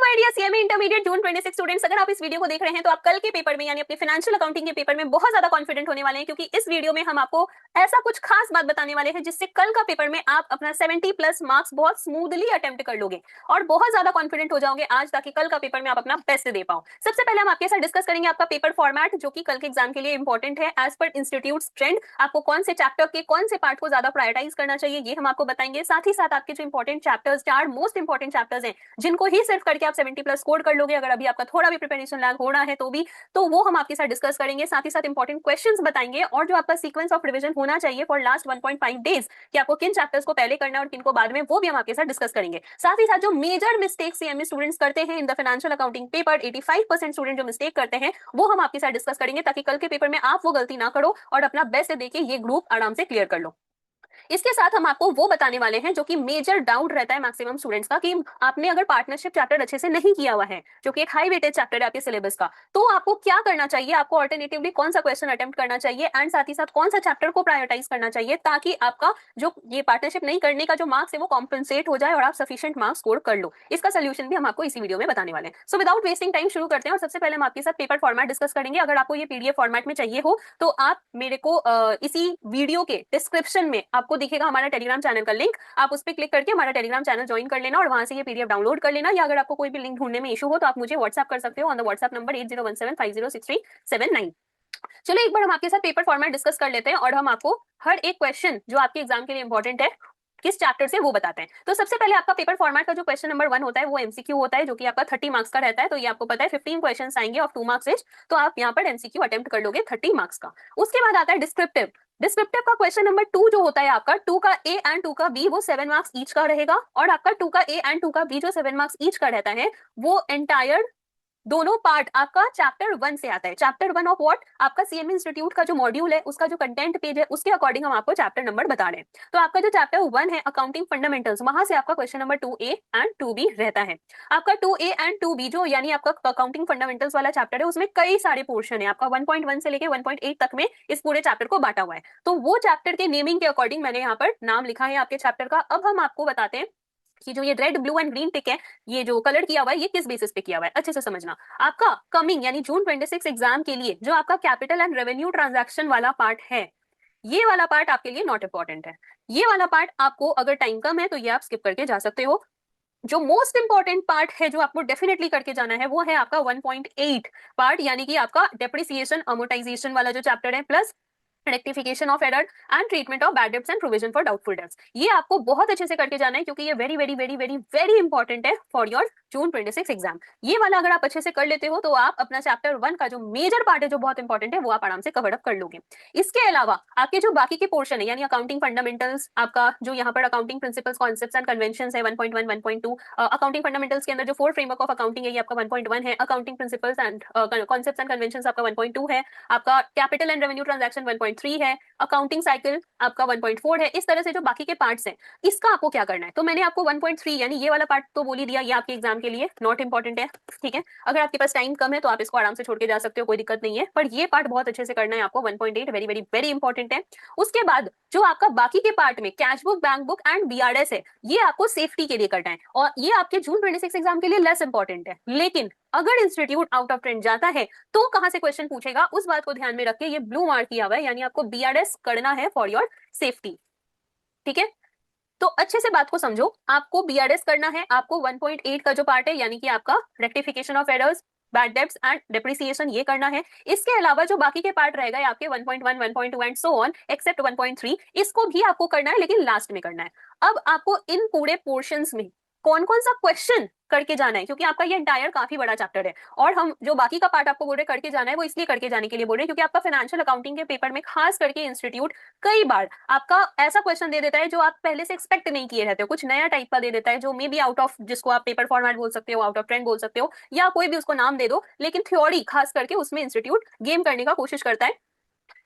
My dear CMA intermediate June 26 students, अगर आप इस वीडियो को देख रहे हैं तो आप कल के पेपर में यानी अपने फाइनेंशियल अकाउंटिंग के पेपर में बहुत ज्यादा कॉन्फिडेंट होने वाले हैं, क्योंकि इस वीडियो में हम आपको ऐसा कुछ खास बात बताने वाले हैं जिससे कल का पेपर में आप अपना 70 प्लस मार्क्स बहुत स्मूथली अटेम्प्ट कर लोगे और बहुत ज्यादा कॉन्फिडेंट हो जाओगे आज, ताकि कल का पेपर में आप अपना बेस्ट दे पाओ। सबसे पहले हम आपके साथ डिस्कस करेंगे आपका पेपर फॉर्मेट, जो कि कल के एग्जाम के लिए इंपॉर्टेंट है। एज पर इंस्टीट्यूट ट्रेंड आपको कौन से चैप्टर के कौन से पार्ट को ज्यादा प्रायोरिटाइज करना चाहिए ये हम आपको बताएंगे। साथ ही साथ आपके जो important chapters, 4 most important chapters हैं जिनको ही सिर्फ करके आप 70 प्लस स्कोर कर लोगे, अगर अभी आपका थोड़ा भी प्रिपरेशन लैग हो रहा है तो भी, तो वो हम आपके साथ डिस्कस करेंगे। साथ ही साथ इंपॉर्टेंट क्वेश्चंस बताएंगे और जो आपका सीक्वेंस ऑफ रिवीजन होना चाहिए फॉर लास्ट 1.5 डेज कि आपको किन चैप्टर्स को पहले करना है और किन को बाद में, वो भी हम आपके साथ डिस्कस करेंगे। साथ ही साथ जो मेजर मिस्टेक्स सीएमए स्टूडेंट्स करते हैं in the financial accounting paper, 85% student जो मिस्टेक करते हैं वो हम आपके साथ डिस्कस करेंगे, ताकि कल के पेपर में आप वो गलती ना करो और अपना बेस्ट देके ये ग्रुप आराम से क्लियर कर लो। इसके साथ हम आपको वो बताने वाले हैं जो कि मेजर डाउट रहता है मैक्सिमम स्टूडेंट्स का, कि आपने अगर पार्टनरशिप चैप्टर अच्छे से नहीं किया हुआ है, जो कि एक हाई वेटेज चैप्टर है आपके सिलेबस का, तो आपको क्या करना चाहिए, आपको अल्टरनेटिवली कौन सा क्वेश्चन अटेम्प्ट करना चाहिए एंड साथ ही साथ कौन सा चैप्टर को प्रायोरिटाइज करना चाहिए, ताकि आपका जो ये पार्टनरशिप नहीं करने का जो मार्क्स है वो कॉम्पनसेट हो जाए और आप सफिशिएंट मार्क्स स्कोर कर लो। इसका सोल्यूशन भी हम आपको इसी वीडियो में बताने वाले हैं। सो विदाउट वेस्टिंग टाइम शुरू करते हैं और सबसे पहले हम आपके साथ पेपर फॉर्मेट डिस्कस करेंगे। अगर आपको ये पीडीएफ फॉर्मेट में चाहिए हो तो आप मेरे को इसी वीडियो के डिस्क्रिप्शन में आपको दिखेगा हमारा टेलीग्राम चैनल का लिंक, आप उस पर क्लिक करके हमारा टेलीग्राम चैनल ज्वाइन कर लेना और वहां से ये पीडीएफ डाउनलोड कर लेना। या अगर आपको कोई भी लिंक ढूंढने में इशू हो तो आप मुझे व्हाट्सएप कर सकते हो ऑन द व्हाट्सएप नंबर 8017506379। चलो एक बार हम आपके साथ पेपर फॉर्मेट डिस्कस कर लेते हैं और हम आपको हर एक क्वेश्चन जो आपके एग्जाम के लिए इंपॉर्टेंट है किस चैप्टर से वो बताते हैं। तो सबसे पहले आपका पेपर फॉर्मेट का जो क्वेश्चन नंबर 1 होता है वो एमसीक्यू होता है, जो कि आपका 30 मार्क्स का रहता है। तो ये आपको पता है 15 क्वेश्चंस आएंगे ऑफ 2 मार्क्स इच, तो आप यहाँ पर एमसीक्यू अटेम्प्ट कर लोगे 30 मार्क्स का। उसके बाद आता है डिस्क्रिप्टिव। डिस्क्रिप्टिव का क्वेश्चन नंबर 2 जो होता है आपका 2 का ए एंड 2 का बी, वो 7 मार्क्स ईच का रहेगा। और आपका 2 का ए एंड 2 का बी जो 7 मार्क्स ईच का रहता है वो एंटायर दोनों पार्ट आपका चैप्टर 1 से आता है। चैप्टर 1 ऑफ व्हाट, आपका सीएमए इंस्टीट्यूट का जो मॉड्यूल है उसका जो कंटेंट पेज है उसके अकॉर्डिंग हम आपको चैप्टर नंबर बता रहे हैं। तो आपका जो चैप्टर 1 है अकाउंटिंग फंडामेंटल्स, वहां से आपका question number 2A and 2B रहता है। आपका 2A एंड 2B जो यानी आपका अकाउंटिंग फंडामेंटल्स वाला चैप्टर है उसमें कई सारे पोर्शन है, आपका 1.1 से लेके 1.8 तक में इस पूरे चैप्टर को बांटा हुआ है। तो वो चैप्टर के नेमिंग के अकॉर्डिंग मैंने यहाँ पर नाम लिखा है आपके चैप्टर का। अब हम आपको बताते हैं कि जो ये रेड ब्लू एंड ग्रीन टिक है, ये जो कलर किया हुआ है ये किस बेसिस पे किया हुआ है, अच्छे से समझना। आपका कमिंग यानी जून 26 एग्जाम के लिए जो आपका कैपिटल एंड रेवेन्यू ट्रांजैक्शन वाला पार्ट है, ये वाला पार्ट आपके लिए नॉट इंपॉर्टेंट है। ये वाला पार्ट आपको अगर टाइम कम है तो ये आप स्किप करके जा सकते हो। जो मोस्ट इंपॉर्टेंट पार्ट है जो आपको डेफिनेटली करके जाना है वो है आपका 1.8 पार्ट, यानी कि आपका डेप्रिसिएशन अमोर्टाइजेशन वाला जो चैप्टर है, plus rectification of error and treatment of bad debts and provision for doubtful debts. ये आपको बहुत अच्छे से करके जाना है, क्योंकि ये very very very very very important है फॉर योर जून 26 एग्जाम। ये वाला अगर आप अच्छे से कर लेते हो तो आप अपना चैप्टर 1 का जो मेजर पार्ट है जो बहुत इंपॉर्टेंट है वो आप आराम से कवर अप कर लोगे। इसके अलावा आपके जो बाकी के पोर्शन है यानी अकाउंटिंग फंडामेंटल्स, आपका जो यहाँ पर accounting principles concepts and conventions है 1.1 1.2, अकाउंटिंग फंडामेंटल्स के अंदर जो 4 फ्रेमवर्क ऑफ अकाउंटिंग है ये आपका 1.1 है, accounting principles and concepts and conventions आपका 1.2 है, आपका कैपिटल एंड रेवेन्यू ट्रांजैक्शन 1.3 है, अकाउंटिंग साइकिल आपका 1.4 है। इस तरह से जो बाकी के पार्ट्स हैं इसका आपको क्या करना है, तो मैंने आपको 1.3 यानी ये वाला पार्ट तो बोल ही दिया, ये आपके एग्जाम के लिए नॉट इंपॉर्टेंट है, ठीक है। अगर आपके पास टाइम कम है तो आप इसको आराम से छोड़ के जा सकते हो, कोई दिक्कत नहीं है, पर ये पार्ट बहुत अच्छे से करना है आपको। 1.8 वेरी वेरी वेरी इंपॉर्टेंट है। उसके बाद जो आपका बाकी के पार्ट में cash book, bank book and BRS है, ये आपको सेफ्टी के लिए करना है और ये आपके जून 26 एग्जाम के लिए लेस इंपॉर्टेंट है। लेकिन अगर इंस्टीट्यूट आउट ऑफ ट्रेंड जाता है तो कहां से क्वेश्चन पूछेगा उस बात को ध्यान में रख के ये ब्लू मार्क किया हुआ है, यानी आपको बीआरएस करना है फॉर योर सेफ्टी, ठीक है। तो अच्छे से बात को समझो, आपको बीआरएस करना है, आपको 1.8 का जो पार्ट है यानी कि आपका rectification of errors, bad debts and depreciation ये करना है। इसके अलावा जो बाकी के पार्ट रहेगा आपके 1.1 1.2 एंड सो ऑन एक्सेप्ट 1.3, इसको भी आपको करना है लेकिन लास्ट में करना है। अब आपको इन पूरे पोर्शंस में कौन कौन सा क्वेश्चन करके जाना है, क्योंकि आपका ये एंटायर काफी बड़ा चैप्टर है और हम जो बाकी का पार्ट आपको बोल रहे करके जाना है वो इसलिए करके जाने के लिए बोल रहे हैं क्योंकि आपका फाइनेंशियल अकाउंटिंग के पेपर में खास करके इंस्टीट्यूट कई बार आपका ऐसा क्वेश्चन दे देता है जो आप पहले से एक्सपेक्ट नहीं किए रहते हो, कुछ नया टाइप का दे देता है जो मे बी आउट ऑफ, जिसको आप पेपर फॉर्मेट बोल सकते हो, आउट ऑफ ट्रेंड बोल सकते हो, या कोई भी उसको नाम दे दो, लेकिन थ्योरी खास करके उसमें इंस्टीट्यूट गेम करने का कोशिश करता है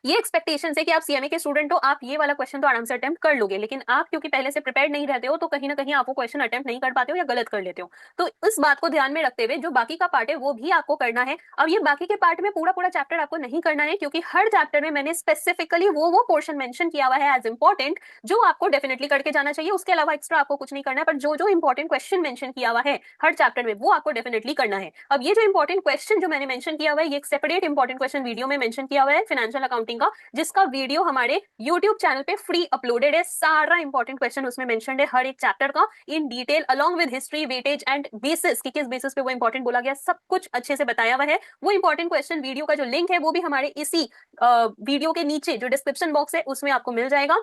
ये एक्सपेक्टेशन है कि आप सीएमए के स्टूडेंट हो, आप ये वाला क्वेश्चन तो आराम से अटेम्प्ट कर लोगे, लेकिन आप क्योंकि पहले से प्रिपेयर नहीं रहते हो तो कहीं ना कहीं आप वो क्वेश्चन अटेम्प्ट नहीं कर पाते हो या गलत कर लेते हो। तो इस बात को ध्यान में रखते हुए जो बाकी का पार्ट है वो भी आपको करना है। अब ये बाकी के पार्ट में पूरा पूरा चैप्टर आपको नहीं करना है, क्योंकि हर चैप्टर में मैंने स्पेसिफिकली वो पोर्शन मेंशन किया हुआ है एज इंपॉर्टेंट, जो आपको डेफिनेटली करके जाना चाहिए। उसके अलावा एक्स्ट्रा आपको कुछ नहीं करना है, पर जो जो इंपॉर्टेंट क्वेश्चन मेंशन किया हुआ है हर चैप्टर में वो आपको डेफिनेटली करना है। अब ये जो इंपॉर्टेंट क्वेश्चन जो मैंने मेंशन किया हुआ है, ये एक सेपरेट इंपॉर्टेंट क्वेश्चन वीडियो में मेंशन किया हुआ है फाइनेंशियल अकाउंटिंग का, जिसका वीडियो हमारे YouTube चैनल पे फ्री अपलोडेड है। सारा इंपॉर्टेंट क्वेश्चन उसमें मेंशनड है, हर एक चैप्टर का in detail along with history, weightage and bases कि किस बेसिस पे वो इंपॉर्टेंट बोला गया, सब कुछ अच्छे से बताया हुआ है। वो इंपॉर्टेंट क्वेश्चन वीडियो का जो लिंक है वो भी हमारे इसी वीडियो के नीचे जो डिस्क्रिप्शन बॉक्स है उसमें आपको मिल जाएगा।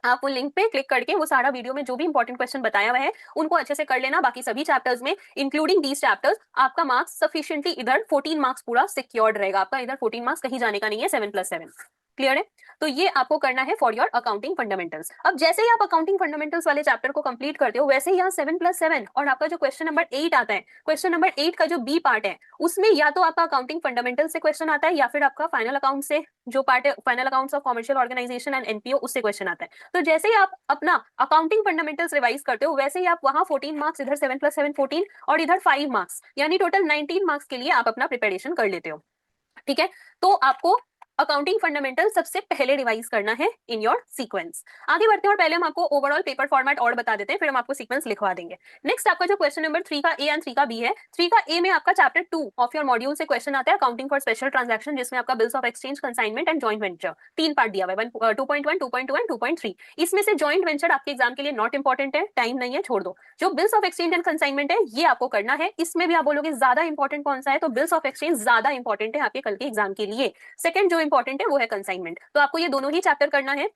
आप वो लिंक पे क्लिक करके वो सारा वीडियो में जो भी इंपॉर्टेंट क्वेश्चन बताया हुआ है उनको अच्छे से कर लेना। बाकी सभी चैप्टर्स में इंक्लूडिंग दीज चैप्टर्स आपका मार्क्स सफिशिएंटली इधर 14 मार्क्स पूरा सिक्योर्ड रहेगा। आपका इधर 14 मार्क्स कहीं जाने का नहीं है, 7+7 क्लियर है। तो ये आपको करना है फॉर योर अकाउंटिंग फंडामेंटल्स। अब जैसे ही आप अकाउंटिंग फंडामेंटल्स वाले चैप्टर को कंप्लीट करते हो, वैसे ही यहाँ 7+7 और आपका जो क्वेश्चन नंबर 8 आता है, क्वेश्चन नंबर 8 का जो बी पार्ट है उसमें या तो आपका अकाउंटिंग फंडामेंटल से क्वेश्चन आता है या फिर आपका फाइनल अकाउंट से जो पार्ट है final accounts of commercial organisation and NPO उससे क्वेश्चन आता है। तो जैसे ही आप अपना अकाउंटिंग फंडामेंटल्स रिवाइज करते हो वैसे ही आप वहां 14 मार्क्स, इधर 7+7 14 और इधर 5 मार्क्स यानी टोटल 19 मार्क्स के लिए आप अपना प्रिपरेशन कर लेते हो। ठीक है, तो आपको अकाउंटिंग फंडामेंटल सबसे पहले रिवाइज करना है इन योर सीक्वेंस। आगे बढ़ते हैं और पहले हम आपको ओवरऑल पेपर फॉर्मेट और बता देते हैं, फिर हम आपको सीक्वेंस लिखवा देंगे। नेक्स्ट आपका जो क्वेश्चन नंबर 3 का ए एंड 3 का बी है, 3 का ए में आपका चैप्टर 2 ऑफ योर मॉड्यूल से क्वेश्चन आता है अकाउंटिंग फॉर स्पेशल ट्रांजैक्शन, जिसमें आपका bills of exchange, consignment and joint venture 3 part दिया हुआ है, 2.1, 2.2 एंड 2.3। इसमें से जॉइंट वेंचर आपके एग्जाम के लिए नॉट इंपॉर्टेंट है, टाइम नहीं है, छोड़ दो। जो bills of exchange and consignment है ये आपको करना है। इसमें भी आप बोलोगे ज्यादा इंपॉर्टेंट कौन सा है, तो बिल्स ऑफ एक्सचेंज ज्यादा इंपॉर्टेंट है आपके कल के एग्जाम के लिए। सेकंड जो इंपॉर्टेंट है वो है कंसाइनमेंट। तो आपको ये दोनों ही चैप्टर करना है।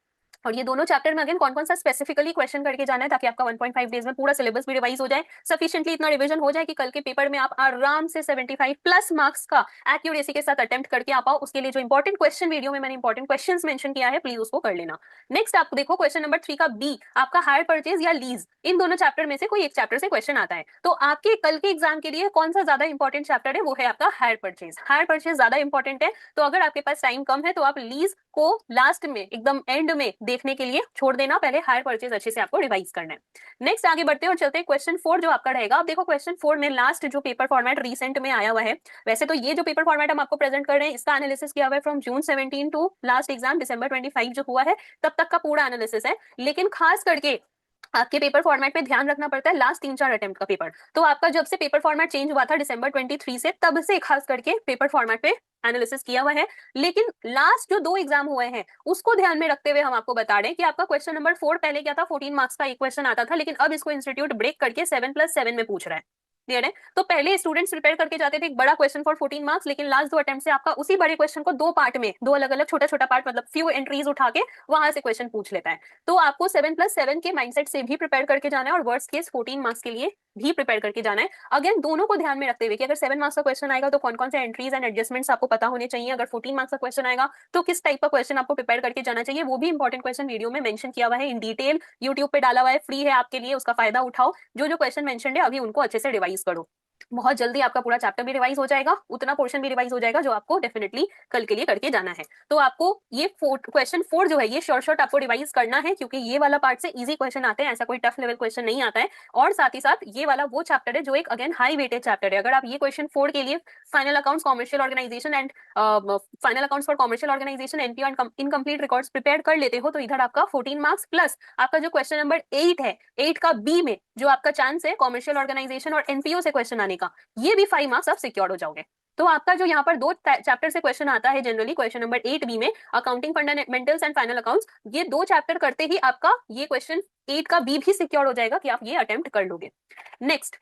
और ये दोनों चैप्टर में अगेन कौन कौन सा स्पेसिफिकली क्वेश्चन करके जाना है, ताकि आपका 1.5 डेज में पूरा सिलेबस भी रिवाइज हो जाए, सफिशिएंटली इतना रिवीजन हो जाए कि कल के पेपर में आप आराम से 75+ मार्क्स का एक्यूरेसी के साथ अटेम्प्ट करके आ पाओ। उसके लिए जो इंपॉर्टेंट क्वेश्चन वीडियो में मैंने इंपॉर्टेंट क्वेश्चंस मेंशन किया है, प्लीज उसको कर लेना। नेक्स्ट आप देखो क्वेश्चन नंबर 3 का बी, आपका हायर परचेज या लीज, इन दोनों चैप्टर में से कोई एक चैप्टर से क्वेश्चन आता है। तो आपके कल के एग्जाम के लिए कौन सा ज्यादा इंपॉर्टेंट चैप्टर है, वो है आपका हायर परचेज। हायर परचेज ज्यादा इंपॉर्टेंट है, तो अगर आपके पास टाइम कम है तो आप लीज को लास्ट में एकदम एंड में देखने के लिए छोड़ देना, पहले हायर परचेज अच्छे से आपको रिवाइज करना है। नेक्स्ट आगे बढ़ते हैं और चलते हैं क्वेश्चन 4 जो आपका रहेगा। अब देखो क्वेश्चन 4 में लास्ट जो पेपर फॉर्मेट रिसेंट में आया हुआ है, वैसे तो ये जो पेपर फॉर्मेट हम आपको प्रेजेंट कर रहे हैं इसका एनालिसिस किया हुआ है from June 17 to last exam December 25 जो हुआ है तब तक का पूरा एनालिसिस है। लेकिन खास करके आपके पेपर फॉर्मेट पे ध्यान रखना पड़ता है लास्ट 3-4 अटेम्प्ट का पेपर। तो आपका जब से पेपर फॉर्मेट चेंज हुआ था December 23 से, तब से खास करके पेपर फॉर्मेट पे एनालिसिस किया हुआ है। लेकिन लास्ट जो 2 एग्जाम हुए हैं उसको ध्यान में रखते हुए हम आपको बता रहे हैं कि आपका क्वेश्चन नंबर 4 पहले क्या था, 14 मार्क्स का एक क्वेश्चन आता था, लेकिन अब इसको इंस्टीट्यूट ब्रेक करके 7+7 में पूछ रहा है। क्लियर है। तो पहले स्टूडेंट्स प्रिपेयर करके जाते थे एक बड़ा क्वेश्चन फॉर 14 मार्क्स, लेकिन लास्ट 2 अटेम्प्ट से आपका उसी बड़े क्वेश्चन को 2 पार्ट में, 2 अलग अलग छोटा छोटा पार्ट, मतलब फ्यू एंट्रीज उठा के वहां से क्वेश्चन पूछ लेता है। तो आपको 7+7 के माइंडसेट से भी प्रिपेयर करके जाना है और वर्स्ट केस 14 मार्क्स के लिए भी प्रिपेयर करके जाना है। अगेन दोनों को ध्यान में रखते हुए कि अगर 7 मार्क्स का क्वेश्चन आएगा तो कौन कौन से एंट्रीज एंड एडजस्टमेंट्स आपको पता होने चाहिए, अगर 14 मार्क्स का क्वेश्चन आएगा तो किस टाइप का क्वेश्चन आपको प्रिपेयर करके जाना चाहिए, वो भी इंपॉर्टेंट क्वेश्चन वीडियो में मेंशन किया हुआ है इन डिटेल, यूट्यूब पे डाला हुआ है, फ्री है आपके लिए, उसका फायदा उठाओ। जो जो क्वेश्चन मेंशन है अभी उनको अच्छे से रिवाइज करो, बहुत जल्दी आपका पूरा चैप्टर भी रिवाइज हो जाएगा, उतना पोर्शन भी रिवाइज हो जाएगा जो आपको डेफिनेटली कल के लिए करके जाना है। तो आपको ये क्वेश्चन 4 जो है ये शॉर्ट आपको रिवाइज करना है, क्योंकि ये वाला पार्ट से इजी क्वेश्चन आते हैं, ऐसा कोई टफ लेवल क्वेश्चन नहीं आता है। और साथ ही साथ ये वाला वो चैप्टर है जो एक अगेन हाई वेटेज चैप्टर है। अगर आप ये क्वेश्चन 4 के लिए final accounts commercial organisation and final accounts for commercial organisation NPO and incomplete records prepare कर लेते हो, तो इधर आपका 14 मार्क्स प्लस आपका जो क्वेश्चन नंबर 8 है, 8 का बी में जो आपका चांस है कॉमर्शियल ऑर्गेनाइजेशन और एनपीओ से क्वेश्चन आने का, ये भी 5 मार्क्स आप सिक्योर हो जाओगे। तो आपका जो यहाँ पर 2 चैप्टर से क्वेश्चन आता है जनरली, क्वेश्चन नंबर 8 बी में accounting fundamentals and final accounts, ये 2 चैप्टर करते ही आपका ये क्वेश्चन 8 का बी भी सिक्योर हो जाएगा कि आप ये अटेम्प्ट कर लोगे। नेक्स्ट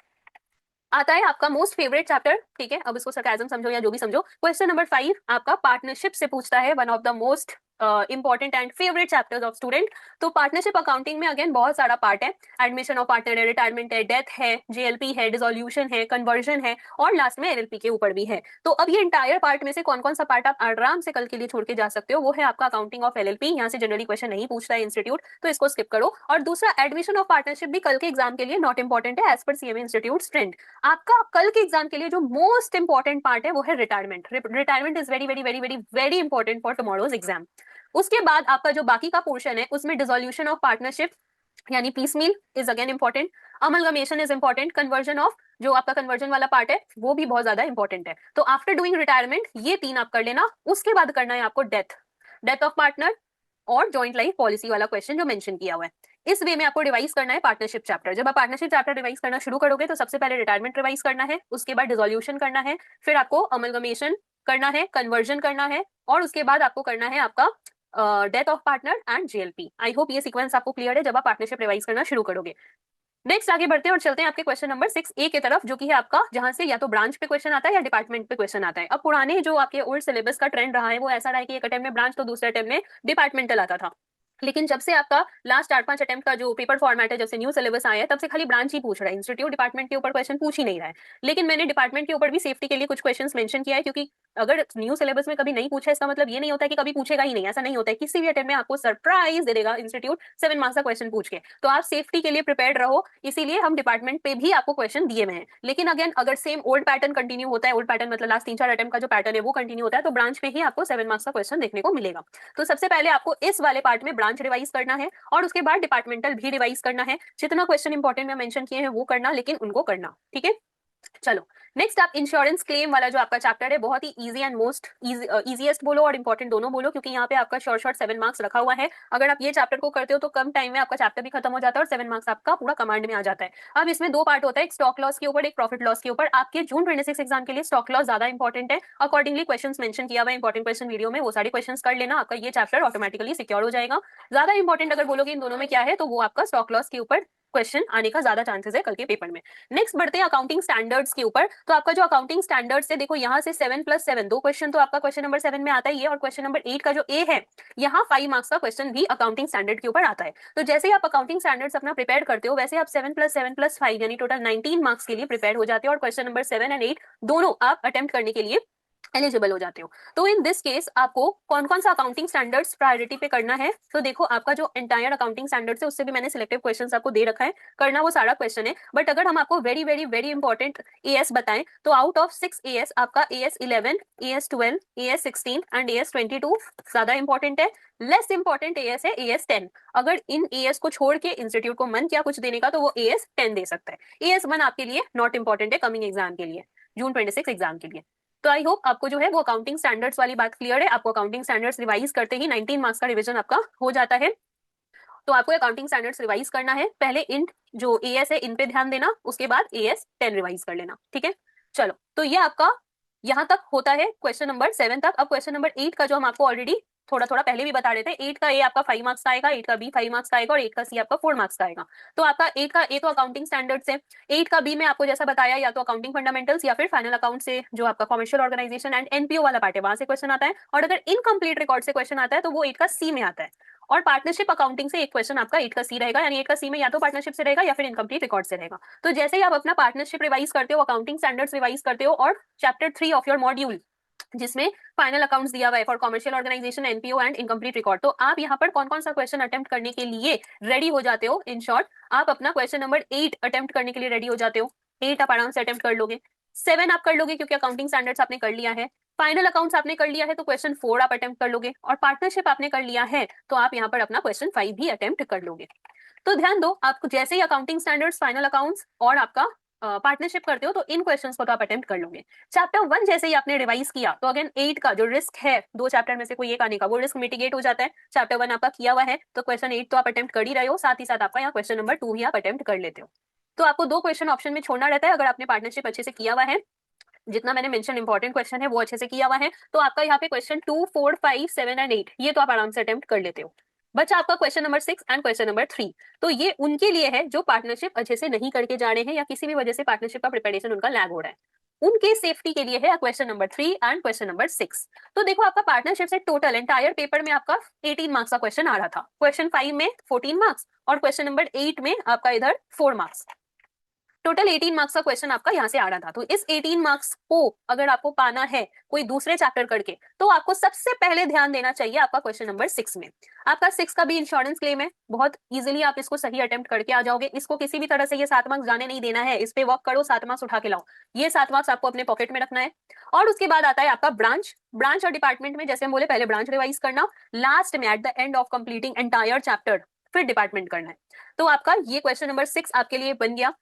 आता है आपका मोस्ट फेवरेट चैप्टर, ठीक है, अब इसको सरकाज़म समझो या जो भी समझो, क्वेश्चन नंबर 5 आपका पार्टनरशिप से पूछता है, one of the most important and favourite chapters of student. तो पार्टनरशिप अकाउंटिंग में अगेन बहुत सारा पार्ट है, एडमिशन ऑफ पार्टनर है, रिटायरमेंट है, डेथ है, जेएलपी है, डिसोल्यूशन है, कन्वर्जन है और लास्ट में एलएलपी के ऊपर भी है। तो अब ये इंटायर पार्ट में से कौन कौन सा पार्ट आप आराम से कल के लिए छोड़ के जा सकते हो, वो है आपका अकाउंटिंग ऑफ एलएलपी। यहाँ से जनरली क्वेश्चन नहीं पूछता है इंस्टीट्यूट, तो इसको स्किप करो। और दूसरा एडमिशन ऑफ पार्टनरशिप भी कल के एग्जाम के लिए नॉट इंपॉर्टेंट है as per CMA institute trend. आपका कल के एग्जाम के लिए जो मोस्ट इंपॉर्टेंट पार्ट है वो है retirement. Retirement is very very very very very important for tomorrow's exam. उसके बाद आपका जो बाकी का पोर्शन है उसमें डिसोल्यूशन ऑफ पार्टनरशिप यानी piecemeal is again important, amalgamation is important, conversion of जो आपका कन्वर्जन वाला पार्ट है वो भी बहुत ज्यादा इंपॉर्टेंट है। तो आफ्टर डूइंग रिटायरमेंट ये 3 आप कर लेना। उसके बाद करना है आपको डेथ ऑफ पार्टनर और जॉइंट लाइफ पॉलिसी वाला क्वेश्चन जो मेंशन किया हुआ है। इस वे में आपको रिवाइज करना है पार्टनरशिप चैप्टर। जब आप पार्टनरशिप चैप्टर रिवाइज करना शुरू करोगे तो सबसे पहले रिटायरमेंट रिवाइज करना है, उसके बाद डिसोल्यूशन करना है, फिर आपको अमलगमेशन करना है, कन्वर्जन करना है और उसके बाद आपको करना है आपका death of partner and JLP. I hope ये सीक्वेंस आपको क्लियर है जब आप पार्टनरशिप रिवाइज करना शुरू करोगे। नेक्स्ट आगे बढ़ते हैं और चलते हैं आपके क्वेश्चन नंबर 6A की तरफ, जो कि है आपका जहां से या तो ब्रांच पे क्वेश्चन आता है या डिपार्टमेंट पे क्वेश्चन आता है। अब पुराने जो आपके ओल्ड सिलेबस का ट्रेंड रहा है वो ऐसा रहा है कि एक अटेम्प्ट में ब्रांच तो दूसरे अटेम्प्ट में डिपार्टमेंटल आता था। लेकिन जब से आपका लास्ट 4-5 अटेम्प्ट का जो पेपर फॉर्मेट है, जब से न्यू सिलेबस आया है, तब से खाली ब्रांच ही पूछ रहा है, इंस्टीट्यूट डिपार्टमेंट के ऊपर क्वेश्चन पूछ ही नहीं रहा है। लेकिन मैंने डिपार्टमेंट के ऊपर भी सेफ्टी के लिए कुछ क्वेश्चंस मेंशन किया है, क्योंकि अगर न्यू सिलेबस में कभी नहीं पूछा इसका मतलब ये नहीं होता है कि कभी पूछेगा ही नहीं, ऐसा नहीं होता है। किसी भी अटेम्प्ट में आपको सरप्राइज दे देगा इंस्टीट्यूट 7 मार्क्स का क्वेश्चन पूछ के, तो आप सेफ्टी के लिए प्रिपेयर्ड रहो। इसीलिए हम डिपार्टमेंट पे भी आपको क्वेश्चन दिए हुए हैं। लेकिन अगेन अगर सेम ओल्ड पैटर्न कंटिन्यू होता है, ओल्ड पैटर्न मतलब लास्ट 3-4 अटेम्प्ट का जो पैटर्न है वो कंटिन्यू होता है, तो ब्रांच पे ही आपको 7 मार्क्स का क्वेश्चन देखने को मिलेगा। तो सबसे पहले आपको इस वाले पार्ट में ब्रांच रिवाइज करना है और उसके बाद डिपार्टमेंटल भी रिवाइज करना है। जितना क्वेश्चन इंपॉर्टेंट में मेंशन किए हैं वो करना, लेकिन उनको करना, ठीक है। चलो नेक्स्ट आप इंश्योरेंस क्लेम वाला जो आपका चैप्टर है, बहुत ही इजी एंड मोस्ट इजीएस्ट बोलो और इंपॉर्टेंट दोनों बोलो, क्योंकि यहाँ पे आपका शॉर्ट 7 मार्क्स रखा हुआ है। अगर आप ये चैप्टर को करते हो तो कम टाइम में आपका चैप्टर भी खत्म हो जाता है और 7 मार्क्स आपका पूरा कमांड में आ जाता है। अब इसमें 2 पार्ट होता है, एक स्टॉक लॉस के ऊपर, एक प्रॉफिट लॉस के ऊपर। आपके जून 26 एग्जाम के लिए स्टॉक लॉस ज्यादा इंपॉर्टेंट है, अकॉर्डिंगली क्वेश्चन मेंशन किया हुआ है इंपॉर्टेंट क्वेश्चन वीडियो में, वो सारे क्वेश्चन कर लेना, आपका ये चैप्टर ऑटोमेटिकली सिक्योर हो जाएगा। ज्यादा इंपॉर्टेंट अगर बोलोगे इन दोनों में क्या है, तो वो आपका स्टॉक लॉस के ऊपर क्वेश्चन आने का ज्यादा चांसेस है कल के पेपर में। नेक्स्ट बढ़ते हैं अकाउंटिंग स्टैंडर्ड्स के ऊपर। तो आपका जो अकाउंटिंग स्टैंडर्ड्स है, देखो यहाँ से 7+7 2 क्वेश्चन तो आपका क्वेश्चन नंबर 7 में आता ही है, और क्वेश्चन नंबर 8 का जो ए है, यहाँ 5 मार्क्स का क्वेश्चन भी अकाउंटिंग स्टैंडर्ड के ऊपर आता है। तो जैसे ही आप अकाउंटिंग स्टैंडर्ड्स अपना प्रिपेयर करते हो, वैसे आप 7+7+5 यानी टोटल 19 मार्क्स के लिए प्रिपेयर हो जाते हो, और क्वेश्चन नंबर 7 एंड 8 दोनों आप अटेम्प्ट करने के लिए एलिजिबल हो जाते हो। तो इन दिस केस आपको कौन कौन सा अकाउंटिंग स्टैंडर्ड्स प्रायोरिटी पे करना है, तो देखो आपका जो एंटायर अकाउंटिंग स्टैंडर्ड्स है उससे भी मैंने सिलेक्टिव क्वेश्चंस आपको दे रखा है, करना वो सारा क्वेश्चन है। बट अगर हम आपको very very very important as बताएं, तो आउट ऑफ 6 एएस आपका as 11, as 12, as 16 and as 22 ज्यादा इंपॉर्टेंट है। लेस इंपॉर्टेंट एएस है एएस 10। अगर इन एएस को छोड़ के इंस्टीट्यूट को मन किया कुछ देने का, तो वो एएस 10 दे सकता है। एएस 1 आपके लिए नॉट इंपॉर्टेंट है कमिंग एग्जाम के लिए, जून 26 एग्जाम के लिए। तो आई होप आपको जो है वो अकाउंटिंग स्टैंडर्ड्स वाली बात क्लियर है। आपको अकाउंटिंग स्टैंडर्ड्स रिवाइज करते ही 19 मार्क्स का रिवीजन आपका हो जाता है। तो आपको अकाउंटिंग स्टैंडर्ड्स रिवाइज करना है, पहले इन जो एएस है इन पे ध्यान देना, उसके बाद एएस 10 रिवाइज कर लेना, ठीक है। चलो तो ये आपका यहाँ तक होता है क्वेश्चन नंबर 7 तक। अब क्वेश्चन नंबर 8 का जो हम आपको ऑलरेडी थोड़ा थोड़ा पहले भी बता रहे थे, 8 का ए आपका 5 मार्क्स का आएगा, 8 का बी 5 मार्क्स का आएगा और 8 का सी आपका 4 मार्क्स का आएगा। तो आपका 8 का ए तो अकाउंटिंग स्टैंडर्ड्स है, 8 का बी में आपको जैसा बताया या तो अकाउंटिंग फंडामेंटल्स या फिर फाइनल अकाउंट से जो आपका कॉमर्शियल ऑर्गेनाइजेशन एंड एनपीओ वाला पार्ट है वहां से क्वेश्चन आता है, और अगर इनकम्प्लीट रिकॉर्ड से क्वेश्चन आता है तो वो 8 का सी में आता है। और पार्टनरशिप अकाउंटिंग से एक क्वेश्चन आपका 8 का सी रहेगा, यानी 8 का सी में या तो पार्टनरशिप से रहेगा या फिर इनकम्प्लीट रिकॉर्ड से रहेगा। तो जैसे ही आप अपना पार्टनरशिप रिवाइज करते हो, अकाउंटिंग स्टैंडर्ड्स रिवाइज करते हो, और चैप्टर 3 ऑफ योर मॉड्यूल जिसमें फाइनल अकाउंट्स दिया हुआ है for commercial organisation NPO and incomplete record, तो आप यहाँ पर कौन कौन सा क्वेश्चन अटेम्प्ट करने के लिए रेडी हो जाते हो। इन शॉर्ट आप अपना क्वेश्चन नंबर 8 अटेम्प्ट करने के लिए रेडी हो जाते हो। 8 आप आराम से अटेम्प्ट कर लोगे, 7 आप कर लोगे क्योंकि अकाउंटिंग स्टैंडर्ड्स आपने कर लिया है, फाइनल अकाउंट्स आपने कर लिया है तो क्वेश्चन 4 आप अटेम्प्ट कर लोगे, और पार्टनरशिप आपने कर लिया है तो आप यहाँ पर अपना क्वेश्चन 5 भी अटेम्प्ट कर लोगे। तो ध्यान दो, आपको जैसे ही अकाउंटिंग स्टैंडर्ड्स, फाइनल अकाउंट्स और आपका पार्टनरशिप करते हो तो इन क्वेश्चंस को तो आप अटेम्प्ट कर लोगे। चैप्टर 1 जैसे ही आपने रिवाइज किया तो अगेन 8 का जो रिस्क है 2 चैप्टर में से कोई एक आने का, वो रिस्क मिटिगेट हो जाता है। चैप्टर 1 आपका किया हुआ है तो क्वेश्चन 8 तो आप अटेम्प्ट कर ही रहे हो, साथ ही साथ आपका यहाँ क्वेश्चन नंबर 2 भी आप अटेम्प्ट कर लेते हो। तो आपको 2 क्वेश्चन ऑप्शन में छोड़ना रहता है। अगर आपने पार्टनरशिप अच्छे से किया हुआ है, जितना मैंने मेंशन इंपॉर्टेंट क्वेश्चन है वो अच्छे से किया हुआ है, तो आपका यहाँ पे क्वेश्चन 2, 4, 5, 7 एंड 8 ये तो आप आराम से अटेम्प्ट कर लेते हो। बचा आपका question number 6 and question number 3। तो ये उनके लिए है जो पार्टनरशिप अच्छे से नहीं करके जा रहे हैं या किसी भी वजह से पार्टनरशिप का प्रिपरेशन उनका लैग हो रहा है, उनके सेफ्टी के लिए है question number 3 and question number 6। तो देखो आपका पार्टनरशिप से टोटल एंटायर पेपर में आपका 18 मार्क्स का क्वेश्चन आ रहा था, क्वेश्चन 5 में 14 मार्क्स और क्वेश्चन नंबर 8 में आपका इधर 4 मार्क्स, टोटल 18 मार्क्स का क्वेश्चन आपका यहाँ से आ रहा था। तो इस 18 मार्क्स को अगर आपको पाना है कोई दूसरे चैप्टर करके, तो आपको सबसे पहले ध्यान देना चाहिए आपका क्वेश्चन नंबर 6 में। आपका 6 का भी इंश्योरेंस क्लेम है, बहुत इजीली आप इसको सही अटेम्प्ट करके आ जाओगे। इसको किसी भी तरह से ये 7 मार्क्स जाने नहीं देना है, इस पे वर्क करो, 7 मार्क्स उठा के लाओ, ये 7 मार्क्स आपको अपने पॉकेट में रखना है। और उसके बाद आता है आपका ब्रांच और डिपार्टमेंट में, जैसे हम बोले पहले ब्रांच रिवाइज करना, लास्ट में at the end of completing entire chapter फिर डिपार्टमेंट करना है। तो आपका ये क्वेश्चन नंबर 6 आपके लिए बन गया,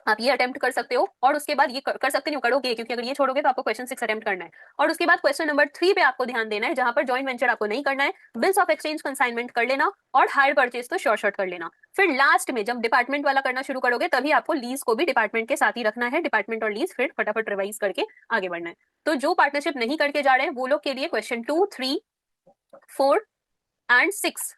आप ये अटेम्प्ट कर सकते हो। और उसके बाद ये कर सकते नहीं करोगे, क्योंकि अगर ये छोड़ोगे तो आपको क्वेश्चन 6 अटेम्प्ट करना है। और उसके बाद क्वेश्चन नंबर 3 पे आपको ध्यान देना है, जहां पर जॉइंट वेंचर आपको नहीं करना है, बिल्स ऑफ एक्सचेंज कंसाइनमेंट कर लेना और हायर परचेज तो शॉर्ट कर लेना। फिर लास्ट में जब डिपार्टमेंट वाला करना शुरू करोगे तभी आपको लीज को भी डिपार्टमेंट के साथ ही रखना है, डिपार्टमेंट और लीज फिर फटाफट रिवाइज करके आगे बढ़ना है। तो जो पार्टनरशिप नहीं करके जा रहे हैं वो लोग के लिए question 2, 3, 4 and 6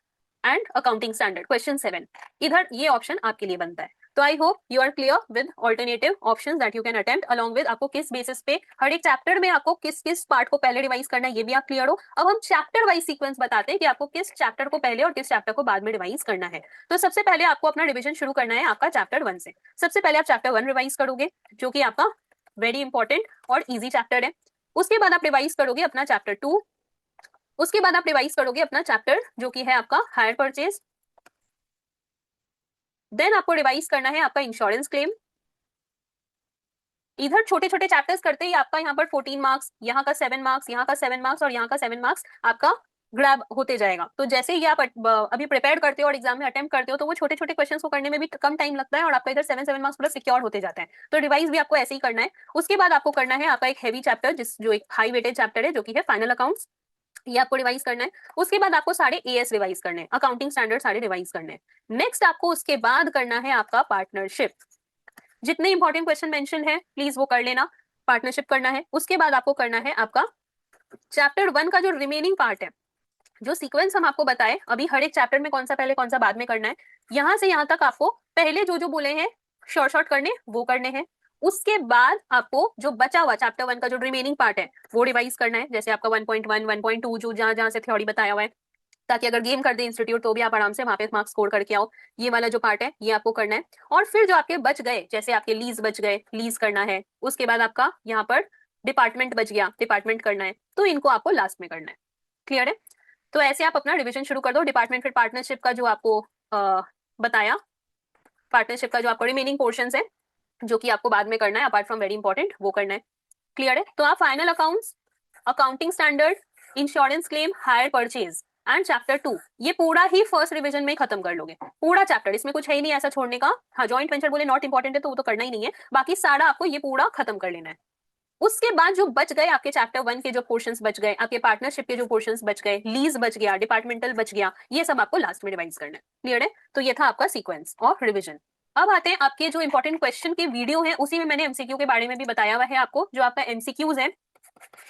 and accounting standard question 7, इधर ये ऑप्शन आपके लिए बनता है। तो I hope you are clear with alternative options that you can attempt, along with आपको किस बेसिस पे हर एक चैप्टर में आपको किस किस पार्ट को पहले रिवाइज करना है ये भी आप क्लियर हो। अब हम चैप्टर वाइज सीक्वेंस बताते हैं कि आपको किस चैप्टर को पहले और किस चैप्टर को बाद में रिवाइज करना है। तो सबसे पहले आपको अपना रिविजन शुरू करना है आपका चैप्टर 1 से। सबसे पहले आप चैप्टर 1 रिवाइज करोगे, जो कि आपका वेरी इंपॉर्टेंट और ईजी चैप्टर है। उसके बाद आप रिवाइज करोगे अपना चैप्टर 2, उसके बाद आप रिवाइज करोगे अपना चैप्टर जो कि है आपका हायर परचेज, देन आपको रिवाइज करना है आपका इंश्योरेंस क्लेम। इधर छोटे छोटे चैप्टर्स करते ही आपका यहाँ पर 14 मार्क्स, यहाँ का 7 मार्क्स, यहाँ का 7 मार्क्स और यहाँ का 7 मार्क्स आपका ग्रैब होते जाएगा। तो जैसे ही आप अभी प्रिपेयर करते हो और एग्जाम में अटेम्प्ट करते हो तो वो छोटे छोटे क्वेश्चंस को करने में भी कम टाइम लगता है और आपका इधर 7 मार्क्स पूरा सिक्योर होते जाते हैं। तो रिवाइज भी आपको ऐसे ही करना है। उसके बाद आपको करना है आपका एक हैवी चैप्टर, जो एक हाई वेटेज चैप्टर है, जो कि है फाइनल अकाउंट्स, ये आपको रिवाइज करना है। उसके बाद आपको सारे एएस रिवाइज करने हैं, अकाउंटिंग स्टैंडर्ड सारे रिवाइज करने हैं। नेक्स्ट आपको उसके बाद करना है आपका पार्टनरशिप, जितने इंपॉर्टेंट क्वेश्चन मेंशन है प्लीज वो कर लेना, पार्टनरशिप करना है। उसके बाद आपको करना है आपका चैप्टर 1 का जो रिमेनिंग पार्ट है, जो सीक्वेंस हम आपको बताए अभी हर एक चैप्टर में कौन सा पहले कौन सा बाद में करना है, यहां से यहां तक आपको पहले जो जो बोले हैं शॉर्ट शॉर्ट करने वो करने हैं। उसके बाद आपको जो बचा हुआ चैप्टर 1 का जो रिमेनिंग पार्ट है वो रिवाइज करना है, जैसे आपका 1.1, 1.2 जो जहां जहां से थ्योरी बताया हुआ है, ताकि अगर गेम कर दे इंस्टीट्यूट तो भी आप आराम से वहां पे मार्क्स स्कोर करके आओ। ये वाला जो पार्ट है ये आपको करना है। और फिर जो आपके बच गए, जैसे आपके लीज बच गए, लीज करना है। उसके बाद आपका यहाँ पर डिपार्टमेंट बच गया, डिपार्टमेंट करना है, तो इनको आपको लास्ट में करना है। क्लियर है? तो ऐसे आप अपना रिविजन शुरू कर दो। डिपार्टमेंट फिर पार्टनरशिप का जो आपको बताया, पार्टनरशिप का जो आपको रिमेनिंग पोर्शन है जो कि आपको बाद में करना है अपार्ट फ्रॉम वेरी इंपॉर्टेंट, वो करना है। क्लियर है? तो आप final accounts, accounting standard, insurance claim, hire purchase and chapter 2 ये पूरा ही फर्स्ट रिवीजन में खत्म कर लोगे, पूरा चैप्टर, इसमें कुछ है ही नहीं ऐसा छोड़ने का। हाँ, जॉइंट वेंचर बोले नॉट इंपॉर्टेंट है तो वो तो करना ही नहीं है, बाकी सारा आपको ये पूरा खत्म कर लेना है। उसके बाद जो बच गए आपके चैप्टर 1 के जो पोर्शंस बच गए, आपके पार्टनरशिप के जो पोर्शंस बच गए, लीज बच गया, डिपार्टमेंटल बच गया, ये सब आपको लास्ट में रिवाइज करना है। क्लियर है? तो ये था आपका सीक्वेंस ऑफ रिविजन। अब आते हैं आपके जो इंपॉर्टेंट क्वेश्चन के वीडियो है, उसी में मैंने एमसीक्यू के बारे में भी बताया हुआ है आपको। जो आपका एमसीक्यूज है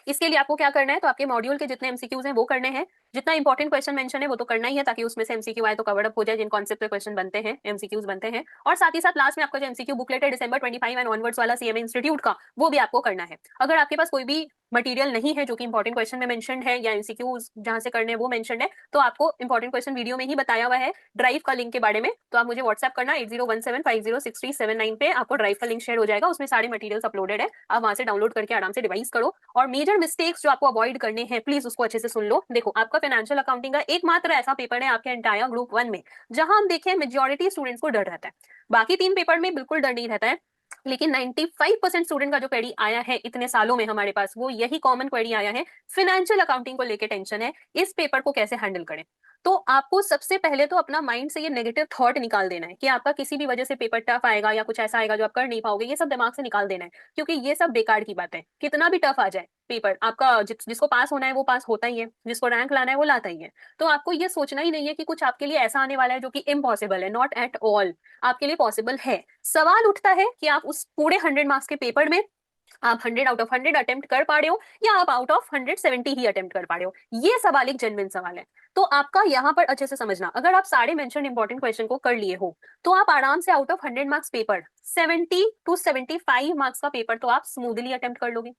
इसके लिए आपको क्या करना है, तो आपके मॉड्यूल के जितने एमसीक्यूज हैं वो करने हैं, जितना इंपॉर्टेंट क्वेश्चन मेंशन है वो तो करना ही है, ताकि उसमें से एमसीक्यू आए तो कवर्ड अप हो जाए, जिन कॉन्सेप्ट पे क्वेश्चन बनते हैं एमसीक्यूज बनते हैं। और साथ ही साथ लास्ट में आपका जो एमसीक्यू बुकलेट है डिसंबर 25 एंड ऑनवर्ड्स वाला सीएमए इंस्टीट्यूट का, वो भी आपको करना है। अगर आपके पास कोई भी मटेरियल नहीं है जो कि इंपॉर्टेंट क्वेश्चन में मेंशन है या एमसीक्यूज जहां से करने हैं वो मेंशन है, तो आपको इंपॉर्टेंट क्वेश्चन वीडियो में ही बताया हुआ है ड्राइव का लिंक के बारे में, तो आप मुझे व्हाट्सएप करना 8017506379 पे, आपको ड्राइव का लिंक शेयर हो जाएगा, उसमें सारे मटेरियल्स अपलोडेड है, आप वहां से डाउनलोड करके आराम से रिवाइज करो। और मेजर मिस्टेक्स जो आपको अवॉइड करने हैं प्लीज उसको अच्छे से सुन लो। देखो, आपका फाइनेंशियल अकाउंटिंग का एकमात्र ऐसा पेपर है आपके एंटायर ग्रुप 1 में जहां हम देखें मेजॉरिटी स्टूडेंट्स को डर रहता है, बाकी 3 पेपर में बिल्कुल डर नहीं रहता है, लेकिन 95% स्टूडेंट का जो क्वेरी आया है इतने सालों में हमारे पास, वो यही कॉमन क्वेरी आया है, फाइनेंशियल अकाउंटिंग को लेके टेंशन है, इस पेपर को कैसे हैंडल करें। तो आपको सबसे पहले तो अपना माइंड से ये नेगेटिव थॉट निकाल देना है कि आपका किसी भी वजह से पेपर टफ आएगा या कुछ ऐसा आएगा जो आप कर नहीं पाओगे, ये सब दिमाग से निकाल देना है, क्योंकि ये सब बेकार की बात है। कितना भी टफ आ जाए पेपर, आपका जिसको पास होना है वो पास होता ही है, जिसको रैंक लाना है वो लाता ही है। तो आपको ये सोचना ही नहीं है कि कुछ आपके लिए ऐसा आने वाला है जो कि इम्पॉसिबल है, नॉट एट ऑल, आपके लिए पॉसिबल है। सवाल उठता है कि आप उस पूरे 100 मार्क्स के पेपर में आप 100 आउट ऑफ 100 अटेम्प्ट कर पा रहे हो या आप आउट ऑफ 170 ही अटेम्प्ट कर पा रहे हो, ये सवाल एक जेन्युइन सवाल है। तो आपका यहाँ पर अच्छे से समझना, अगर आप सारे मेंशन इंपॉर्टेंट क्वेश्चन को कर लिए हो तो आप आराम से out of 100 marks paper 70 to 75 marks का पेपर तो आप स्मूथली अटेम्प्ट कर लोगे।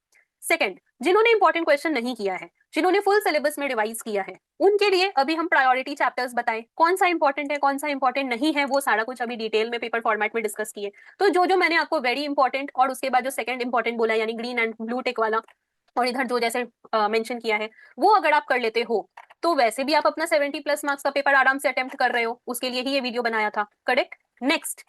सेकंड, जिन्होंने इंपॉर्टेंट क्वेश्चन नहीं किया है, जिन्होंने फुल सिलेबस में रिवाइज किया है, उनके लिए अभी हम प्रायोरिटी चैप्टर्स बताएं, कौन सा इंपॉर्टेंट है कौन सा इंपॉर्टेंट नहीं है, वो सारा कुछ अभी डिटेल में पेपर फॉर्मेट में डिस्कस किए। तो जो जो मैंने आपको वेरी इंपॉर्टेंट और उसके बाद जो सेकंड इंपॉर्टेंट बोला यानी ग्रीन एंड ब्लू टिक वाला, और इधर जो जैसे मेंशन किया है, वो अगर आप कर लेते हो तो वैसे भी आप अपना 70+ मार्क्स का पेपर आराम से अटेम्प्ट कर रहे हो, उसके लिए ही ये वीडियो बनाया था। करेक्ट। नेक्स्ट,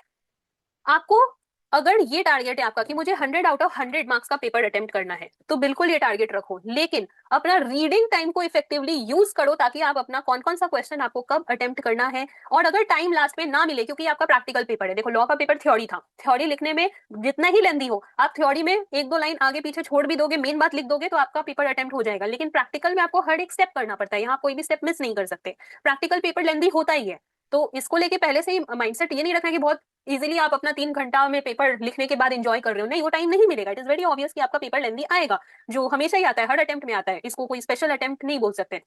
आपको अगर ये टारगेट है आपका कि मुझे 100 आउट ऑफ 100 मार्क्स का पेपर अटेम्प्ट करना है, तो बिल्कुल ये टारगेट रखो, लेकिन अपना रीडिंग टाइम को इफेक्टिवली यूज करो ताकि आप अपना कौन कौन सा क्वेश्चन आपको कब अटेम्प्ट करना है। और अगर टाइम लास्ट में ना मिले, क्योंकि आपका प्रैक्टिकल पेपर है, देखो लॉ का पेपर थ्योरी था, थ्योरी लिखने में जितना ही लेंदी हो, आप थ्योरी में एक दो लाइन आगे पीछे छोड़ भी दोगे, मेन बात लिख दोगे तो आपका पेपर अटेम्प्ट हो जाएगा। लेकिन प्रैक्टिकल में आपको हर एक स्टेप करना पड़ता है, यहाँ कोई भी स्टेप मिस नहीं कर सकते, प्रैक्टिकल पेपर लेंदी होता ही है। तो इसको लेके पहले से ही माइंडसेट ये नहीं रखना कि बहुत इजीली आप अपना 3 घंटा में पेपर लिखने के बाद एंजॉय कर रहे हो, नहीं, वो टाइम नहीं मिलेगा। इट इज वेरी ऑब्वियस कि आपका पेपर लेंदी आएगा, जो हमेशा ही आता है, हर अटेम्प्ट में आता है, इसको कोई स्पेशल अटेम्प्ट नहीं बोल सकते,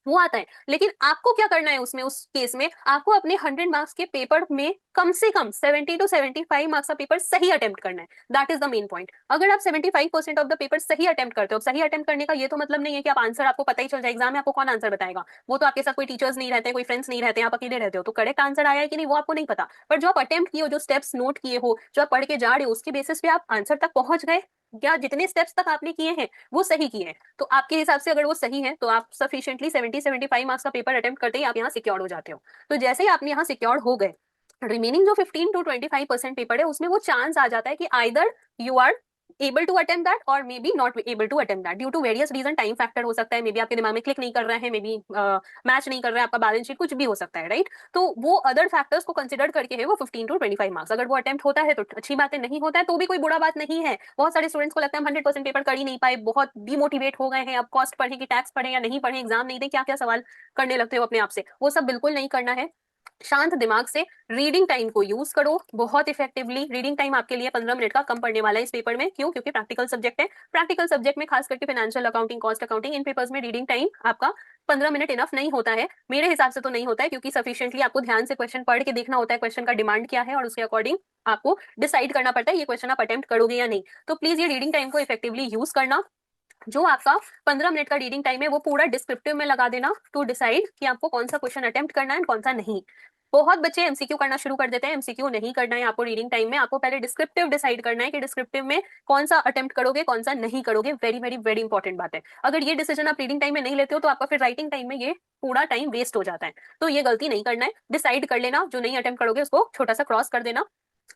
वो आता है। लेकिन आपको क्या करना है उसमें, उस केस में आपको अपने 100 मार्क्स के पेपर में कम से कम 70 to 75 मार्क्स का पेपर सही अटेम्प्ट करना है। That is the main point. अगर आप 75% ऑफ द पेपर सही अटेम्प्ट करते हो, सही अटेम्प्ट करने का ये तो मतलब नहीं है कि आप आंसर आपको पता ही चल जाए, एग्जाम में आपको कौन आंसर बताएगा, वो तो आपके साथ कोई टीचर्स नहीं रहते, कोई फ्रेंड्स नहीं रहते, आप अकेले रहते हो, तो करेक्ट आंसर आया है कि नहीं वो आपको नहीं पता। पर जो आप अटेम्प्ट किए हो, जो स्टेप्स नोट किए हो, जो आप पढ़ के जा रहे हो, उसके बेसिस पे आप आंसर तक पहुंच गए, क्या जितने स्टेप्स तक आपने किए हैं वो सही किए हैं, तो आपके हिसाब से अगर वो सही है तो आप सफिशिएंटली 70-75 मार्क्स का पेपर अटेम्प्ट करते ही आप यहाँ सिक्योर हो जाते हो। तो जैसे ही आपने यहाँ सिक्योर हो गए, रिमेनिंग जो 15 to 25% पेपर है, उसमें वो चांस आ जाता है कि either you are able to attempt that और may be not able to attempt that due to various reason. Time factor हो सकता है, मे बी आपके दिमाग में क्लिक नहीं कर रहा है, मे बी मैच नहीं कर रहा है आपका बैलेंस शीट, कुछ भी हो सकता है, राइट। तो वो अदर फैक्टर्स को कंसिडर करके है वो 15 to 25 मार्क्स। अगर वो अटेम्प्ट होता है तो अच्छी बात है, नहीं होता है तो भी कोई बुरा बात नहीं है। बहुत सारे स्टूडेंट्स को लगता है हम 100% पेपर कर ही नहीं पाए, बहुत डिमोटिवेट हो गए हैं, अब कॉस्ट पढ़े कि टैक्स पढ़े या नहीं पढ़े, एग्जाम नहीं दे, क्या क्या सवाल करने लगते हो अपने आप से, वो सब बिल्कुल नहीं करना है। शांत दिमाग से रीडिंग टाइम को यूज करो बहुत इफेक्टिवली। रीडिंग टाइम आपके लिए 15 मिनट का कम पड़ने वाला है इस पेपर में, क्यों? क्योंकि प्रैक्टिकल सब्जेक्ट है, प्रैक्टिकल सब्जेक्ट में खास करके फाइनेंशियल अकाउंटिंग, कॉस्ट अकाउंटिंग, इन पेपर्स में रीडिंग टाइम आपका 15 मिनट इनफ नहीं होता है, मेरे हिसाब से तो नहीं होता है, क्योंकि सफिशिएंटली आपको ध्यान से क्वेश्चन पढ़ के देखना होता है, क्वेश्चन का डिमांड क्या है, और उसके अकॉर्डिंग आपको डिसाइड करना पड़ता है ये क्वेश्चन आप अटेम्प्ट करोगे या नहीं। तो प्लीज ये रीडिंग टाइम को इफेक्टिवली यूज करना। जो आपका 15 मिनट का रीडिंग टाइम है वो पूरा डिस्क्रिप्टिव में लगा देना टू डिसाइड कि आपको कौन सा क्वेश्चन अटेम्प्ट करना है कौन सा नहीं। बहुत बच्चे एमसीक्यू करना शुरू कर देते हैं, एमसीक्यू नहीं करना है आपको रीडिंग टाइम में, आपको पहले डिस्क्रिप्टिव डिसाइड करना है कि डिस्क्रिप्टिव में कौन सा अटेम्प्ट करोगे कौन सा नहीं करोगे। वेरी वेरी वेरी इंपॉर्टेंट बात है, अगर ये डिसीजन आप रीडिंग टाइम में नहीं लेते हो तो आपका फिर राइटिंग टाइम में ये पूरा टाइम वेस्ट हो जाता है। तो ये गलती नहीं करना है, डिसाइड कर लेना, जो नहीं अटेम्प्ट करोगे उसको छोटा सा क्रॉस कर देना,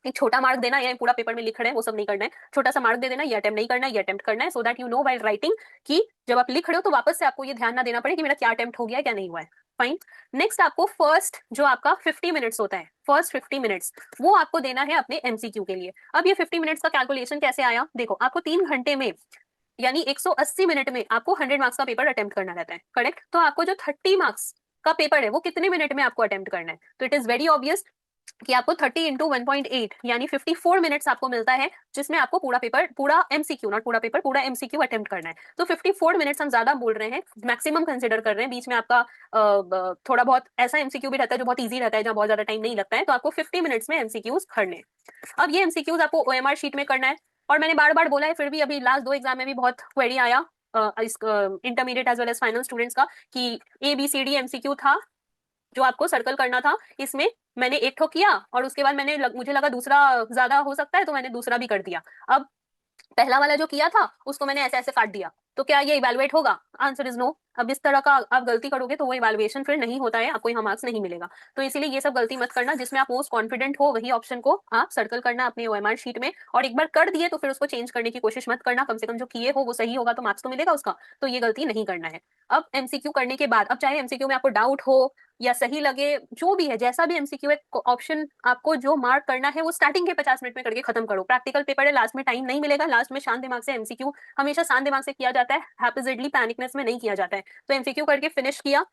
एक छोटा मार्क देना, या पूरा पेपर में लिख रहे हैं वो सब नहीं करना है, छोटा सा मार्क दे देना, ये अटेम्प्ट नहीं करना है ये अटेम्प्ट करना है, so that you know while writing कि जब आप लिख रहे हो तो वापस से आपको ये ध्यान ना देना पड़े कि मेरा क्या अटेम्प्ट हो गया क्या नहीं हुआ है। फाइन। नेक्स्ट, आपको फर्स्ट जो आपका 50 मिनट्स होता है, फर्स्ट 50 मिनट्स वो आपको देना है अपने एमसीक्यू के लिए। अब ये 50 मिनट्स का कैलकुलेशन कैसे आया, देखो आपको 3 घंटे में यानी 180 मिनट में आपको 100 मार्क्स का पेपर अटेम्प्ट करना रहता है, करेक्ट। तो आपको जो 30 मार्क्स का पेपर है वो कितने मिनट में आपको अटेम्प्ट करना है, तो इट इज वेरी ऑब्वियस कि आपको 30 इंटू 1.8 यानी 54 मिनट्स आपको मिलता है, जिसमें आपको पूरा पेपर, पूरा एमसीक्यू, नॉट पूरा पेपर, पूरा एमसीक्यू अटेम्प्ट करना है। तो 54 मिनट्स हम ज्यादा बोल रहे हैं, मैक्सिमम कंसिडर कर रहे हैं, बीच में आपका थोड़ा बहुत ऐसा एमसीक्यू भी रहता है जो बहुत ईजी रहता है, जहाँ बहुत ज्यादा टाइम नहीं लगता है, तो आपको 50 मिनट्स में एमसीक्यूज करने। अब ये एमसीक्यूज आपको ओएमआर शीट में करना है, और मैंने बार बार बोला है, फिर भी अभी लास्ट 2 एग्जाम में भी बहुत क्वेरी आया इस intermediate as well as final students का कि ABCD एमसीक्यू था जो आपको सर्कल करना था, इसमें मैंने एक ठो किया और उसके बाद मुझे लगा दूसरा ज्यादा हो सकता है तो मैंने दूसरा भी कर दिया। अब पहला वाला जो किया था उसको मैंने ऐसे ऐसे काट दिया, तो क्या ये इवैल्यूएट होगा? Answer is no. अब इस तरह का आप गलती करोगे तो वो इवैल्यूएशन फिर नहीं होता है, आपको यहाँ मार्क्स नहीं मिलेगा। तो इसीलिए ये सब गलती मत करना, जिसमें आप मोस्ट कॉन्फिडेंट हो वही ऑप्शन को आप सर्कल करना अपने ओएमआर शीट में, और एक बार कर दिए तो फिर उसको चेंज करने की कोशिश मत करना, कम से कम जो किए हो वो सही होगा तो मार्क्स तो मिलेगा उसका, तो ये गलती नहीं करना है। अब एमसीक्यू करने के बाद, अब चाहे एमसीक्यू में आपको डाउट हो या सही लगे, जो भी है, जैसा भी एमसीक्यू है, ऑप्शन आपको जो मार्क करना है वो स्टार्टिंग के 50 मिनट में करके खत्म करो। प्रैक्टिकल पेपर है, लास्ट में टाइम नहीं मिलेगा, लास्ट में शांत दिमाग से एमसीक्यू हमेशा शांत दिमाग से किया जाता है, हैप्पीजिडली पैनिकनेस में नहीं किया जाता है। तो एमसीक्यू करके फिनिश किया,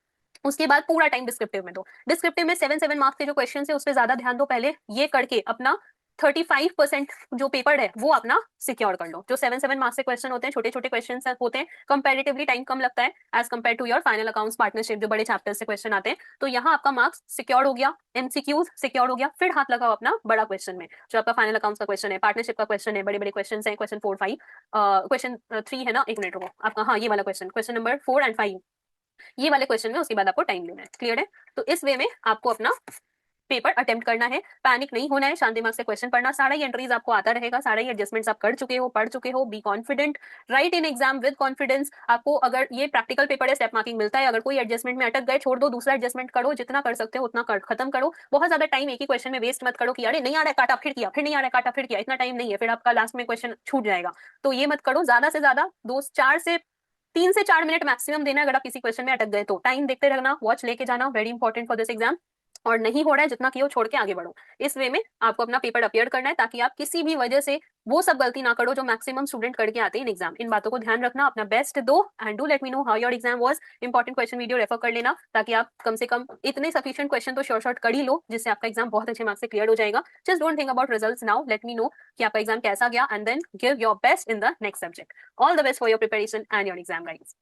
उसके बाद पूरा टाइम डिस्क्रिप्टिव में दो। डिस्क्रिप्टिव में 7 मार्क्स के जो क्वेश्चन है उस पर ज्यादा ध्यान दो, पहले ये करके अपना 35% जो पेपर है वो अपना सिक्योर कर लो। जो 7 मार्क्स से क्वेश्चन होते हैं, छोटे छोटे क्वेश्चन होते हैं, कंपैरेटिवली टाइम कम लगता है as compare to your final accounts partnership, जो बड़े चैप्टर से क्वेश्चन आते हैं। तो यहाँ आपका मार्क्स सिक्योर हो गया, एमसीक्यूज सिक्योर हो गया। फिर हाथ लगाओ अपना बड़ा क्वेश्चन में, जो आपका फाइनल अकाउंट्स का क्वेश्चन है, पार्टनरशिप का क्वेश्चन है, बड़े बड़े क्वेश्चन है, क्वेश्चन 4 5 क्वेश्चन 3 है ना, एक मिनट रुको आपका, हाँ ये वाला क्वेश्चन, क्वेश्चन नंबर 4 एंड 5, ये वाले क्वेश्चन में उसके बाद आपको टाइम लेना है। क्लियर है? तो इस वे में आपको अपना पेपर अटेम्प्ट करना है, पैनिक नहीं होना है, शांति दिमाग से क्वेश्चन पढ़ना, सारा ही एंट्रीज आपको आता रहेगा, सारा ही एडजस्टमेंट्स आप कर चुके हो, पढ़ चुके हो। Be confident, right in exam with confidence. आपको अगर ये प्रैक्टिकल पेपर है, स्टेप मार्किंग मिलता है, अगर कोई एडजस्टमेंट में अटक गए, छोड़ दो, दूसरा एडजस्टमेंट करो, जितना कर सकते हो उतना खत्म करो। बहुत ज्यादा टाइम एक ही क्वेश्चन में वेस्ट मत करो कि अरे नहीं आ रहा है काटा फिर किया, फिर नहीं आ रहा है काटा फिर किया, इतना टाइम नहीं है, फिर आपका लास्ट में क्वेश्चन छूट जाएगा। तो ये मत करो, ज्यादा से ज्यादा 3 से 4 मिनट मैक्सिमम देना। अगर आप किसी क्वेश्चन में अटक गए तो टाइम देखते रहना, वॉच लेके जाना, very important for this exam. और नहीं हो रहा है, जितना किया छोड़ के आगे बढ़ो। इस वे में आपको अपना पेपर अपीयर करना है, ताकि आप किसी भी वजह से वो सब गलती ना करो जो मैक्सिमम स्टूडेंट करके आते हैं इन एग्जाम। इन बातों को ध्यान रखना, अपना बेस्ट दो, and do let me know how your exam was. Important question video refer कर लेना, ताकि आप कम से कम इतने सफिशिएंट क्वेश्चन तो शॉर्ट कर ही लो, जिससे आपका एग्जाम बहुत अच्छे मार्क्स से क्लियर हो जाएगा। Just don't think about results now, let me know कि आपका एग्जाम कैसा गया, and then give your best in the next subject. All the best for your preparation and your exam guys.